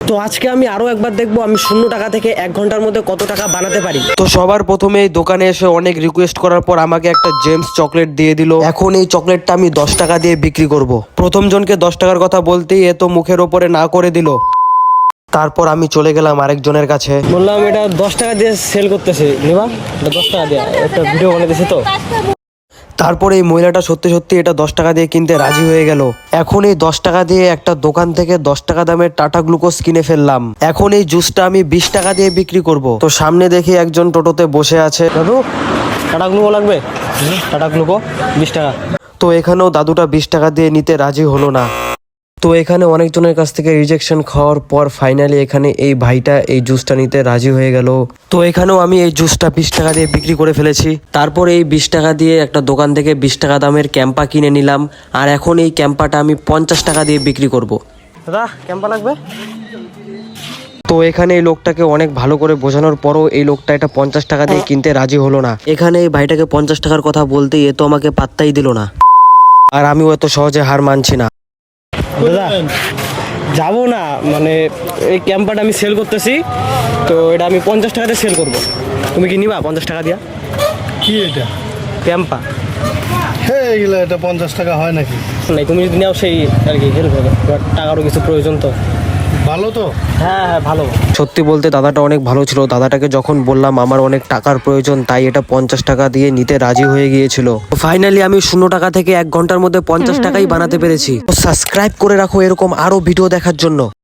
তো আজকে আমি আরো একবার দেখবো আমি 0 টাকা থেকে 1 ঘন্টার মধ্যে কত টাকা বানাতে পারি। তো সবার প্রথমে এই দোকানে এসে অনেক রিকোয়েস্ট করার পর আমাকে একটা জেমস চকলেট দিয়ে দিল। এখন এই চকলেটটা আমি 10 টাকা দিয়ে বিক্রি করব। প্রথম জনকে 10 টাকার কথা বলতেই এ তো মুখের ওপরে না করে দিল। তারপর আমি চলে গেলাম আরেকজনের কাছে, বললাম এটা 10 টাকা দিয়ে সেল করতেছে, নিবা? এটা 10 টাকা দিয়ে একটা ভিডিও বানাইতেছে তো। তারপর এই মহিলাটা সত্যি সত্যি এটা 10 টাকা দিয়ে কিনতে রাজি হয়ে গেল। এখন এই 10 টাকা দিয়ে একটা দোকান থেকে 10 টাকা দামের টাটা গ্লুকোজ কিনে ফেললাম। এখন এই জুসটা আমি 20 টাকা দিয়ে বিক্রি করব। তো সামনে দেখি একজন টোটোতে বসে আছে, দাদু টাটা গ্লুকো লাগবে? টাটা গ্লুকো 20 টাকা। তো এখানেও দাদুটা 20 টাকা দিয়ে নিতে রাজি হলো না। তো এখানে অনেকজনের কাছ থেকে রিজেকশন খাওয়ার পর ফাইনালি এখানে এই ভাইটা এই জুসটা নিতে রাজি হয়ে গেল। তো এখানেও আমি এই জুসটা 20 টাকা দিয়ে বিক্রি করে ফেলেছি। তারপর এই 20 টাকা দিয়ে একটা দোকান থেকে 20 টাকা দামের ক্যাম্পা কিনে নিলাম। আর এখন এই ক্যাম্পাটা আমি 50 টাকা দিয়ে বিক্রি করব। দাদা ক্যাম্পা লাগবে? তো এখানে এই লোকটাকে অনেক ভালো করে বোঝানোর পরও এই লোকটা এটা 50 টাকা দিয়ে কিনতে রাজি হলো না। এখানে এই ভাইটাকে 50 টাকার কথা বলতেই এ তো আমাকে পাত্তাই দিল না। আর আমিও এত সহজে হার মানছি না। দাদা যাবো না, মানে এই ক্যাম্পাটা আমি সেল করতেছি, তো এটা আমি 50 টাকাতে সেল করব। তুমি কি নিবা 50 টাকা দিয়া? কি এটা ক্যাম্পা হ্যাঁ এগুলো এটা 50 টাকা হয় নাকি? নাই, তুমি যদি নাও সেই আর কি হেল্প হবে, এবার টাকারও কিছু প্রয়োজন তো। ভালো তো? হ্যাঁ হ্যাঁ ভালো। সত্যি বলতে দাদাটা অনেক ভালো ছিল। দাদাটাকে যখন বললাম আমার অনেক টাকার প্রয়োজন, তাই এটা 50 টাকা দিয়ে নিতে রাজি হয়ে গিয়েছিল। ফাইনালি আমি 0 টাকা থেকে 1 ঘন্টার মধ্যে 50 টাকাই বানাতে পেরেছি। সাবস্ক্রাইব করে রাখো এরকম আরো ভিডিও দেখার জন্য।